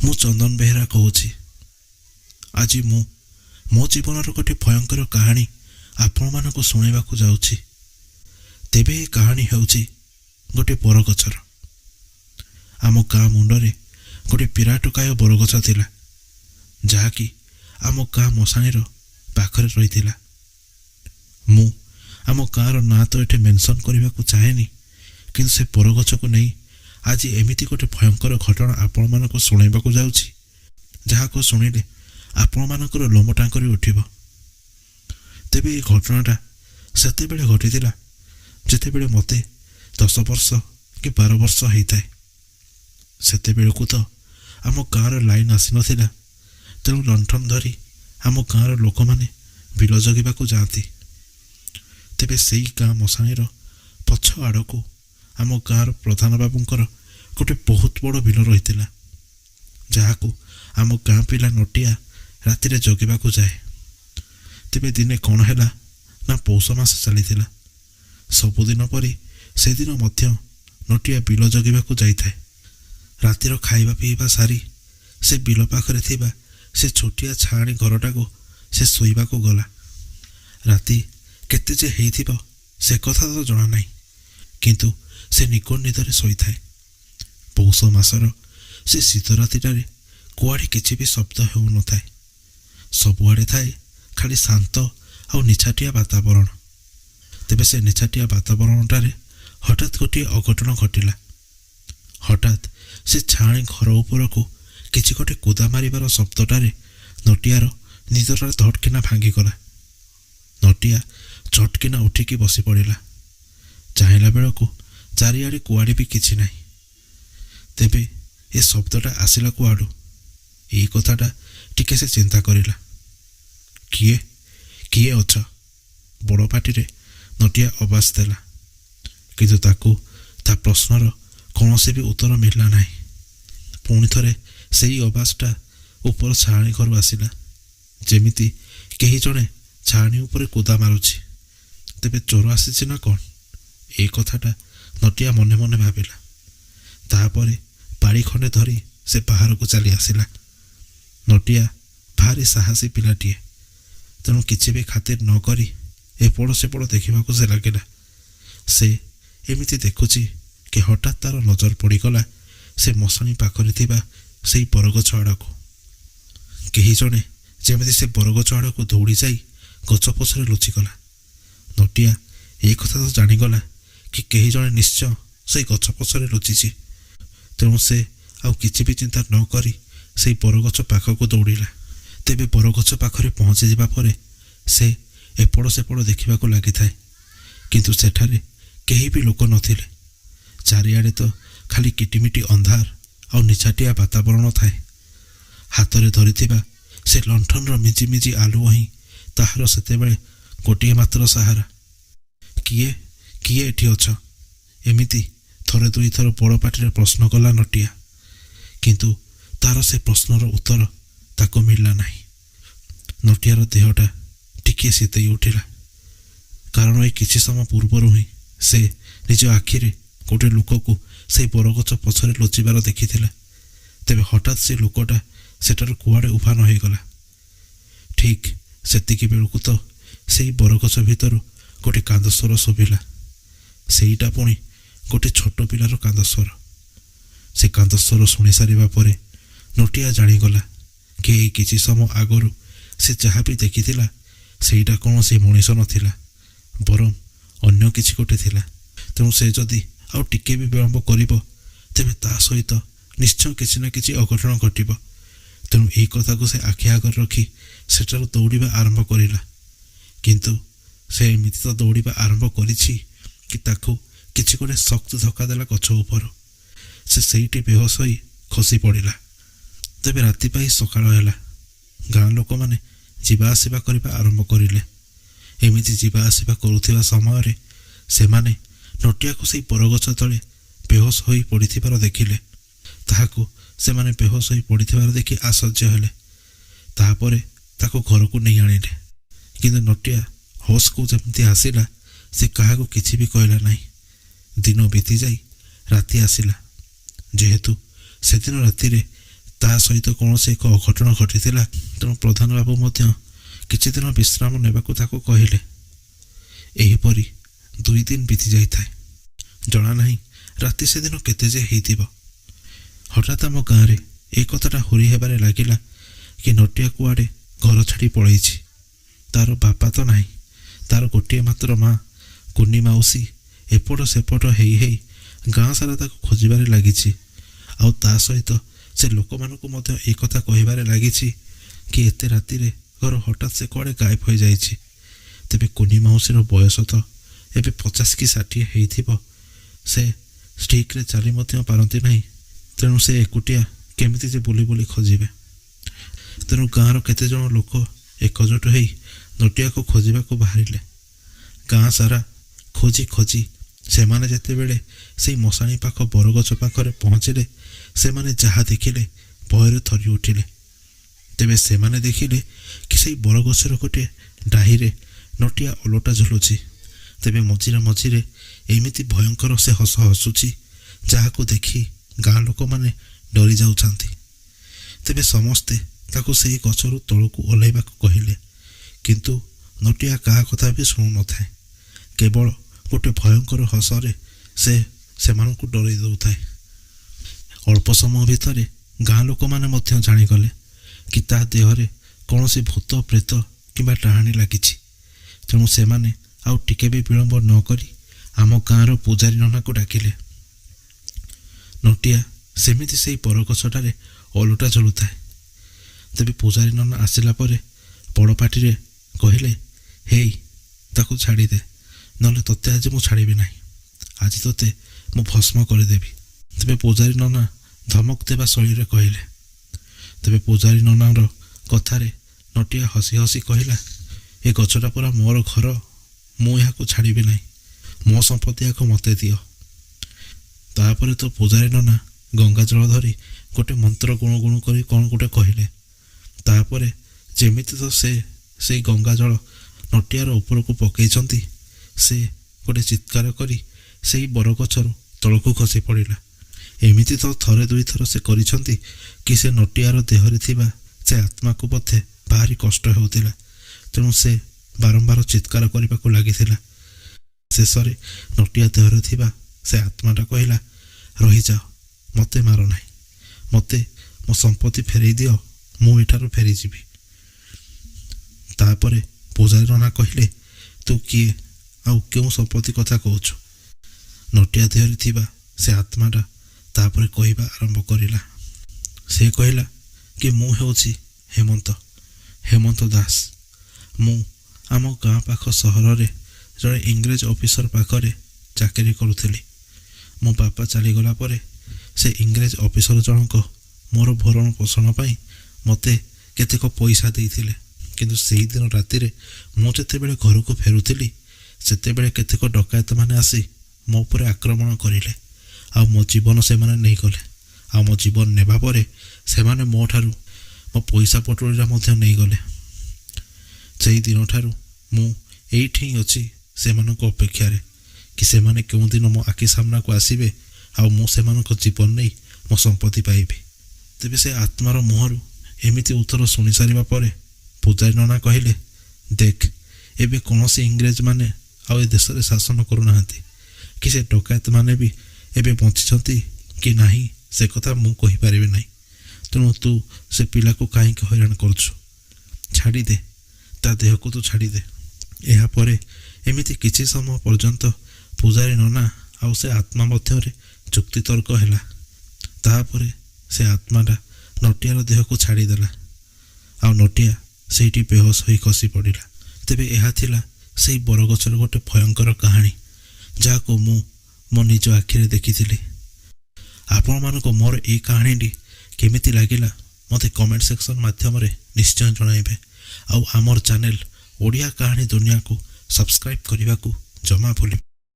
ମୁଁ ଚନ୍ଦନ ବେହେରା କହୁଛି। ଆଜି ମୁଁ ମୋ ଜୀବନର ଗୋଟିଏ ଭୟଙ୍କର କାହାଣୀ ଆପଣମାନଙ୍କୁ ଶୁଣାଇବାକୁ ଯାଉଛି। ତେବେ ଏହି କାହାଣୀ ହେଉଛି ଗୋଟିଏ ବରଗଛର। ଆମ ଗାଁ ମୁଣ୍ଡରେ ଗୋଟିଏ ବିରାଟକାୟ ବରଗଛ ଥିଲା, ଯାହାକି ଆମ ଗାଁ ମଶାଣିର ପାଖରେ ରହିଥିଲା। ମୁଁ ଆମ ଗାଁର ନାଁ ତ ଏଠି ମେନସନ୍ କରିବାକୁ ଚାହେଁନି, କିନ୍ତୁ ସେ ବରଗଛକୁ ନେଇ ଆଜି ଏମିତି ଗୋଟେ ଭୟଙ୍କର ଘଟଣା ଆପଣମାନଙ୍କୁ ଶୁଣାଇବାକୁ ଯାଉଛି, ଯାହାକୁ ଶୁଣିଲେ ଆପଣମାନଙ୍କର ଲୋମ ଟାଙ୍କରି ଉଠିବ। ତେବେ ଏହି ଘଟଣାଟା ସେତେବେଳେ ଘଟିଥିଲା ଯେତେବେଳେ ମୋତେ 10 ବର୍ଷ କି 12 ବର୍ଷ ହେଇଥାଏ। ସେତେବେଳକୁ ତ ଆମ ଗାଁର ଲାଇନ୍ ଆସିନଥିଲା, ତେଣୁ ଲଣ୍ଠନ ଧରି ଆମ ଗାଁର ଲୋକମାନେ ବିଲ ଜଗିବାକୁ ଯାଆନ୍ତି। ତେବେ ସେଇ ଗାଁ ମଶାଣିର ପଛ ଆଡ଼କୁ ଆମ ଗାଁର ପ୍ରଧାନ ବାବୁଙ୍କର ଗୋଟେ ବହୁତ ବଡ଼ ବିଲ ରହିଥିଲା, ଯାହାକୁ ଆମ ଗାଁ ପିଲା ନଟିଆ ରାତିରେ ଜଗିବାକୁ ଯାଏ। ତେବେ ଦିନେ କ'ଣ ହେଲା ନା, ପୌଷ ମାସ ଚାଲିଥିଲା। ସବୁଦିନ ପରି ସେଦିନ ମଧ୍ୟ ନଟିଆ ବିଲ ଜଗିବାକୁ ଯାଇଥାଏ। ରାତିର ଖାଇବା ପିଇବା ସାରି ସେ ବିଲ ପାଖରେ ଥିବା ସେ ଛୋଟିଆ ଛାଆଣି ଘରଟାକୁ ସେ ଶୋଇବାକୁ ଗଲା। ରାତି କେତେ ଯେ ହେଇଥିବ ସେ କଥା ତ ଜଣା ନାହିଁ, କିନ୍ତୁ ସେ ନିକଟ ନିଦରେ ଶୋଇଥାଏ। ପୌଷ ମାସର ସେ ଶୀତ ରାତିଟାରେ କୁଆଡ଼େ କିଛି ବି ଶବ୍ଦ ହେଉନଥାଏ। ସବୁଆଡ଼େ ଥାଏ ଖାଲି ଶାନ୍ତ ଆଉ ନିଛାଟିଆ ବାତାବରଣ। ତେବେ ସେ ନିଛାଟିଆ ବାତାବରଣଟାରେ ହଠାତ୍ ଗୋଟିଏ ଅଘଟଣ ଘଟିଲା। ହଠାତ୍ ସେ ଛାଆଣି ଘର ଉପରକୁ କିଛି ଗୋଟେ କୁଦା ମାରିବାର ଶବ୍ଦଟାରେ ନଟିଆର ନିଦଟା ଧଡ଼କିନା ଭାଙ୍ଗିଗଲା। ନଟିଆ ଚଟକିନା ଉଠିକି ବସି ପଡ଼ିଲା। ଚାହିଁଲା ବେଳକୁ ଚାରିଆଡ଼େ କୁଆଡ଼େ ବି କିଛି ନାହିଁ। ତେବେ ଏ ଶବ୍ଦଟା ଆସିଲା କୁଆଡ଼ୁ? ଏଇ କଥାଟା ଟିକେ ସେ ଚିନ୍ତା କରିଲା। କିଏ କିଏ ଅଛ? ବଡ଼ ପାଟିରେ ନଟିଆ ଆବାଜ ଦେଲା, କିନ୍ତୁ ତାକୁ ତା ପ୍ରଶ୍ନର କୌଣସି ବି ଉତ୍ତର ମିଳିଲା ନାହିଁ। ପୁଣି ଥରେ ସେଇ ଆବାଜଟା ଉପର ଛାଆଣି ଘରୁ ଆସିଲା, ଯେମିତି କେହି ଜଣେ ଛାଆଣି ଉପରେ କୁଦା ମାରୁଛି। ତେବେ ଚୋର ଆସିଛି ନା କ'ଣ? ଏଇ କଥାଟା ନଟିଆ ମନେ ମନେ ଭାବିଲା। ତାପରେ ବାଡ଼ି ଖଣ୍ଡେ ଧରି ସେ ବାହାରକୁ ଚାଲି ଆସିଲା। ନଟିଆ ଭାରି ସାହସୀ ପିଲାଟିଏ, ତେଣୁ କିଛି ବି ଖାତିର ନ କରି ଏପଟ ସେପଟ ଦେଖିବାକୁ ସେ ଲାଗିଲା। ସେ ଏମିତି ଦେଖୁଛି କି ହଠାତ୍ ତାର ନଜର ପଡ଼ିଗଲା ସେ ମଶାଣି ପାଖରେ ଥିବା ସେଇ ବରଗଛ ଆଡ଼କୁ। କେହି ଜଣେ ଯେମିତି ସେ ବରଗଛ ଆଡ଼କୁ ଦୌଡ଼ି ଯାଇ ଗଛ ପଛରେ ଲୁଚିଗଲା। ନଟିଆ ଏଇ କଥା ତ ଜାଣିଗଲା କି କେହି ଜଣେ ନିଶ୍ଚୟ ସେଇ ଗଛ ପଛରେ ଲୁଚିଛି। ତେଣୁ ସେ ଆଉ କିଛି ବି ଚିନ୍ତା ନ କରି ସେଇ ବରଗଛ ପାଖକୁ ଦୌଡ଼ିଲା। ତେବେ ବରଗଛ ପାଖରେ ପହଞ୍ଚିଯିବା ପରେ ସେ ଏପଟ ସେପଟ ଦେଖିବାକୁ ଲାଗିଥାଏ, କିନ୍ତୁ ସେଠାରେ କେହି ବି ଲୋକ ନଥିଲେ। ଚାରିଆଡ଼େ ତ ଖାଲି କିଟିମିଟି ଅନ୍ଧାର ଆଉ ନିଛାଟିଆ ବାତାବରଣ ଥାଏ। ହାତରେ ଧରିଥିବା ସେ ଲଣ୍ଠନର ମିଜି ମିଜି ଆଲୁଅ ହିଁ ତାହାର ସେତେବେଳେ ଗୋଟିଏ ମାତ୍ର ସାହାରା। କିଏ କିଏ ଏଠି ଅଛ? ଏମିତି ଥରେ ଦୁଇଥର ବଡ଼ ପାଟିରେ ପ୍ରଶ୍ନ କଲା ନଟିଆ, କିନ୍ତୁ ତାର ସେ ପ୍ରଶ୍ନର ଉତ୍ତର ତାକୁ ମିଳିଲା ନାହିଁ। ନଟିଆର ଦେହଟା ଟିକିଏ ଶୀତେଇ ଉଠିଲା, କାରଣ ଏଇ କିଛି ସମୟ ପୂର୍ବରୁ ହିଁ ସେ ନିଜ ଆଖିରେ ଗୋଟେ ଲୋକକୁ ସେଇ ବରଗଛ ପଛରେ ଲୁଚିବାର ଦେଖିଥିଲା। ତେବେ ହଠାତ୍ ସେ ଲୋକଟା ସେଠାରୁ କୁଆଡ଼େ ଉଭା ନ ହେଇଗଲା। ଠିକ୍ ସେତିକି ବେଳକୁ ତ ସେଇ ବରଗଛ ଭିତରୁ ଗୋଟେ କାନ୍ଦ ସ୍ୱର ଶୁଭିଲା। ସେଇଟା ପୁଣି ଗୋଟେ ଛୋଟ ପିଲାର କାନ୍ଦ ସ୍ୱର। ସେ କାନ୍ଦ ସ୍ୱର ଶୁଣି ସାରିବା ପରେ ନଟିଆ ଜାଣିଗଲା କି ଏଇ କିଛି ସମୟ ଆଗରୁ ସେ ଯାହା ବି ଦେଖିଥିଲା ସେଇଟା କୌଣସି ମଣିଷ ନଥିଲା, ବରଂ ଅନ୍ୟ କିଛି ଗୋଟେ ଥିଲା। ତେଣୁ ସେ ଯଦି ଆଉ ଟିକେ ବି ବିଳମ୍ବ କରିବ, ତେବେ ତା ସହିତ ନିଶ୍ଚୟ କିଛି ନା କିଛି ଅଘଟଣ ଘଟିବ। ତେଣୁ ଏହି କଥାକୁ ସେ ଆଖି ଆଗରେ ରଖି ସେଠାରୁ ଦୌଡ଼ିବା ଆରମ୍ଭ କରିଲା। କିନ୍ତୁ ସେ ଏମିତି ତ ଦୌଡ଼ିବା ଆରମ୍ଭ କରିଛି କି ତାକୁ କିଛି ଗୋଟେ ଶକ୍ତ ଧକ୍କା ଦେଲା ଗଛ ଉପରୁ। ସେ ସେଇଠି ବେହୋସ ହୋଇ ଖସି ପଡ଼ିଲା। ତେବେ ରାତି ପାଇ ସକାଳ ହେଲା। ଗାଁ ଲୋକମାନେ ଯିବା ଆସିବା କରିବା ଆରମ୍ଭ କରିଲେ। ଏମିତି ଯିବା ଆସିବା କରୁଥିବା ସମୟରେ ସେମାନେ ନଟିଆକୁ ସେଇ ବରଗଛ ତଳେ ବେହୋସ ହୋଇ ପଡ଼ିଥିବାର ଦେଖିଲେ। ତାହାକୁ ସେମାନେ ବେହୋସ ହୋଇ ପଡ଼ିଥିବାର ଦେଖି ଆଶ୍ଚର୍ଯ୍ୟ ହେଲେ। ତାପରେ ତାକୁ ଘରକୁ ନେଇ ଆଣିଲେ। କିନ୍ତୁ ନଟିଆ ହୋସକୁ ଯେମିତି ଆସିଲା, ସେ କାହାକୁ କିଛି ବି କହିଲା ନାହିଁ। ଦିନ ବିତି ଯାଇ ରାତି ଆସିଲା। ଯେହେତୁ ସେଦିନ ରାତିରେ ତାହା ସହିତ କୌଣସି ଏକ ଅଘଟଣ ଘଟିଥିଲା। ତେଣୁ ପ୍ରଧାନ ବାବୁ ମଧ୍ୟ କିଛି ଦିନ ବିଶ୍ରାମ ନେବାକୁ ତାକୁ କହିଲେ। ଏହିପରି 2 ଦିନ ବିତି ଯାଇଥାଏ। ଜଣା ନାହିଁ ରାତି ସେଦିନ କେତେ ଯେ ହେଇଥିବ। ହଠାତ୍ ଆମ ଗାଁରେ ଏ କଥାଟା ହୁରି ହେବାରେ ଲାଗିଲା କି ନଟିଆ କୁଆଡ଼େ ଘର ଛାଡ଼ି ପଳେଇଛି। ତାର ବାପା ତ ନାହିଁ, ତାର ଗୋଟିଏ ମାତ୍ର ମା କୁନି ମାଉସୀ ଏପଟ ସେପଟ ହେଇ ହେଇ ଗାଁ ସାରା ତାକୁ ଖୋଜିବାରେ ଲାଗିଛି। ଆଉ ତା ସହିତ ସେ ଲୋକମାନଙ୍କୁ ମଧ୍ୟ ଏ କଥା କହିବାରେ ଲାଗିଛି କି ଏତେ ରାତିରେ ଘର ହଠାତ୍ ସେ କୁଆଡ଼େ ଗାୟବ ହୋଇଯାଇଛି। ତେବେ କୁନି ମାଉସୀର ବୟସ ତ ଏବେ 50 କି 60 ହେଇଥିବ। ସେ ଷ୍ଟିକ୍ରେ ଚାଲି ମଧ୍ୟ ପାରନ୍ତି ନାହିଁ। ତେଣୁ ସେ ଏକୁଟିଆ କେମିତି ଯେ ବୁଲି ବୁଲି ଖୋଜିବେ। ତେଣୁ ଗାଁର କେତେଜଣ ଲୋକ ଏକଜୁଟ ହୋଇ ନଟିଆକୁ ଖୋଜିବାକୁ ବାହାରିଲେ। ଗାଁ ସାରା ଖୋଜି ଖୋଜି ସେମାନେ ଯେତେବେଳେ ସେଇ ମଶାଣି ପାଖ ବରଗଛ ପାଖରେ ପହଞ୍ଚିଲେ, ସେମାନେ ଯାହା ଦେଖିଲେ ଭୟରେ ଥରି ଉଠିଲେ। ତେବେ ସେମାନେ ଦେଖିଲେ କି ସେଇ ବରଗଛର ଗୋଟିଏ ଡାହିରେ ନଟିଆ ଓଲଟା ଝୁଲୁଛି। ତେବେ ମଝିରେ ମଝିରେ ଏମିତି ଭୟଙ୍କର ସେ ହସ ହସୁଛି, ଯାହାକୁ ଦେଖି ଗାଁ ଲୋକମାନେ ଡରି ଯାଉଛନ୍ତି। ତେବେ ସମସ୍ତେ ତାକୁ ସେହି ଗଛରୁ ତଳକୁ ଓହ୍ଲାଇବାକୁ କହିଲେ, କିନ୍ତୁ ନଟିଆ କାହା କଥା ବି ଶୁଣୁନଥାଏ। କେବଳ ଗୋଟେ ଭୟଙ୍କର ହସରେ ସେ ସେମାନଙ୍କୁ ଡରେଇ ଦେଉଥାଏ। ଅଳ୍ପ ସମୟ ଭିତରେ ଗାଁ ଲୋକମାନେ ମଧ୍ୟ ଜାଣିଗଲେ କି ତା ଦେହରେ କୌଣସି ଭୂତ ପ୍ରେତ କିମ୍ବା ଡାହାଣୀ ଲାଗିଛି। ତେଣୁ ସେମାନେ ଆଉ ଟିକେ ବି ବିଳମ୍ବ ନ କରି ଆମ ଗାଁର ପୂଜାରୀ ନନାକୁ ଡାକିଲେ। ନଟିଆ ସେମିତି ସେଇ ବରଗଛଟାରେ ଓଲଟା ଝୁଲୁଥାଏ। ତେବେ ପୂଜାରୀ ନନା ଆସିଲା ପରେ ବଡ଼ ପାଟିରେ କହିଲେ, ହେଇ ତାକୁ ଛାଡ଼ିଦେ, ନହେଲେ ତୋତେ ଆଜି ମୁଁ ଛାଡ଼ିବି ନାହିଁ। ଆଜି ତୋତେ ମୁଁ ଭସ୍ମ କରିଦେବି। ତେବେ ପୂଜାରୀ ନନା ଧମକ ଦେବା ଶୈଳୀରେ କହିଲେ। ତେବେ ପୂଜାରୀ ନନାର କଥାରେ ନଟିଆ ହସି ହସି କହିଲା, ଏ ଗଛଟା ପୁରା ମୋର ଘର, ମୁଁ ଏହାକୁ ଛାଡ଼ିବି ନାହିଁ। ମୋ ସମ୍ପତ୍ତି ଆଗ ମୋତେ ଦିଅ। ତାପରେ ତ ପୂଜାରୀ ନନା ଗଙ୍ଗା ଜଳ ଧରି ଗୋଟେ ମନ୍ତ୍ର ଗୁଣୁ ଗୁଣୁ କରି କ'ଣ ଗୋଟେ କହିଲେ। ତାପରେ ଯେମିତି ତ ସେଇ ଗଙ୍ଗା ଜଳ ନଟିଆର ଉପରକୁ ପକାଇଛନ୍ତି, ସେ ଗୋଟେ ଚିତ୍କାର କରି ସେଇ ବରଗଛରୁ ତଳକୁ ଖସି ପଡ଼ିଲା। ଏମିତି ତ ଥରେ 2 ଥର ସେ କରିଛନ୍ତି କି ସେ ନଟିଆର ଦେହରେ ଥିବା ସେ ଆତ୍ମାକୁ ବୋଧେ ଭାରି କଷ୍ଟ ହେଉଥିଲା। ତେଣୁ ସେ ବାରମ୍ବାର ଚିତ୍କାର କରିବାକୁ ଲାଗିଥିଲା। ଶେଷରେ ନଟିଆ ଦେହରେ ଥିବା ସେ ଆତ୍ମାଟା କହିଲା, ରହିଯାଅ, ମୋତେ ମାର ନାହିଁ, ମୋତେ ମୋ ସମ୍ପତ୍ତି ଫେରାଇ ଦିଅ, ମୁଁ ଏଠାରୁ ଫେରିଯିବି। ତାପରେ ପୂଜାରୀ ନନା କହିଲେ, ତୁ କିଏ ଆଉ କେଉଁ ସମ୍ପତ୍ତି କଥା କହୁଛୁ? ନଟିଆ ଦେହରେ ଥିବା ସେ ଆତ୍ମାଟା ତାପରେ କହିବା ଆରମ୍ଭ କରିଲା। ସେ କହିଲା କି ମୁଁ ହେଉଛି ହେମନ୍ତ ଦାସ। ମୁଁ ଆମ ଗାଁ ପାଖ ସହରରେ ଜଣେ ଇଂରେଜ ଅଫିସର ପାଖରେ ଚାକିରି କରୁଥିଲି। ମୋ ବାପା ଚାଲିଗଲା ପରେ ସେ ଇଂରେଜ ଅଫିସର ଜଣକ ମୋର ଭରଣ ପୋଷଣ ପାଇଁ ମୋତେ କେତେକ ପଇସା ଦେଇଥିଲେ। କିନ୍ତୁ ସେହିଦିନ ରାତିରେ ମୁଁ ଯେତେବେଳେ ଘରକୁ ଫେରୁଥିଲି, ସେତେବେଳେ କେତେକ ଡକାୟତମାନେ ଆସି ମୋ ଉପରେ ଆକ୍ରମଣ କରିଲେ। ଆଉ ମୋ ଜୀବନ ସେମାନେ ନେଇଗଲେ। ଆଉ ମୋ ଜୀବନ ନେବା ପରେ ସେମାନେ ମୋ ଠାରୁ ମୋ ପଇସା ପଟୁଳିଟା ମଧ୍ୟ ନେଇଗଲେ। ସେହି ଦିନଠାରୁ ମୁଁ ଏଇଠି ହିଁ ଅଛି ସେମାନଙ୍କ ଅପେକ୍ଷାରେ କି ସେମାନେ କେଉଁଦିନ ମୋ ଆଖି ସାମ୍ନାକୁ ଆସିବେ ଆଉ ମୁଁ ସେମାନଙ୍କ ଜୀବନ ନେଇ ମୋ ସମ୍ପତ୍ତି ପାଇବି। ତେବେ ସେ ଆତ୍ମାର ମୁହଁରୁ ଏମିତି ଉତ୍ତର ଶୁଣି ସାରିବା ପରେ ପୂଜାରୀ ନନା କହିଲେ, ଦେଖ, ଏବେ କୌଣସି ଇଂରେଜମାନେ ଆଉ ଏ ଦେଶରେ ଶାସନ କରୁନାହାନ୍ତି କି ସେ ଡକାୟତମାନେ ବି ଏବେ ବଞ୍ଚିଛନ୍ତି କି ନାହିଁ ସେ କଥା ମୁଁ କହିପାରିବି ନାହିଁ। ତେଣୁ ତୁ ସେ ପିଲାକୁ କାହିଁକି ହଇରାଣ କରୁଛୁ? ଛାଡ଼ିଦେ, ତା ଦେହକୁ ତୁ ଛାଡ଼ିଦେ। ଏହାପରେ ଏମିତି କିଛି ସମୟ ପର୍ଯ୍ୟନ୍ତ ପୂଜାରୀ ନନା ଆଉ ସେ ଆତ୍ମା ମଧ୍ୟରେ ଯୁକ୍ତିତର୍କ ହେଲା। ତାପରେ ସେ ଆତ୍ମାଟା ନଟିଆର ଦେହକୁ ଛାଡ଼ିଦେଲା ଆଉ ନଟିଆ ସେଇଠି ବେହୋସ ହୋଇ ଖସି ପଡ଼ିଲା। ତେବେ ଏହା ଥିଲା ସେଇ ବରଗଛର ଗୋଟେ ଭୟଙ୍କର କାହାଣୀ, ଯାହାକୁ ମୁଁ ମୋ ନିଜ ଆଖିରେ ଦେଖିଥିଲି। ଆପଣମାନଙ୍କୁ ମୋର ଏଇ କାହାଣୀଟି କେମିତି ଲାଗିଲା ମୋତେ କମେଣ୍ଟ ସେକ୍ସନ ମାଧ୍ୟମରେ ନିଶ୍ଚୟ ଜଣାଇବେ। ଆଉ ଆମର ଚ୍ୟାନେଲ ଓଡ଼ିଆ କାହାଣୀ ଦୁନିଆକୁ ସବସ୍କ୍ରାଇବ୍ କରିବାକୁ ଜମା ଭୁଲିବେ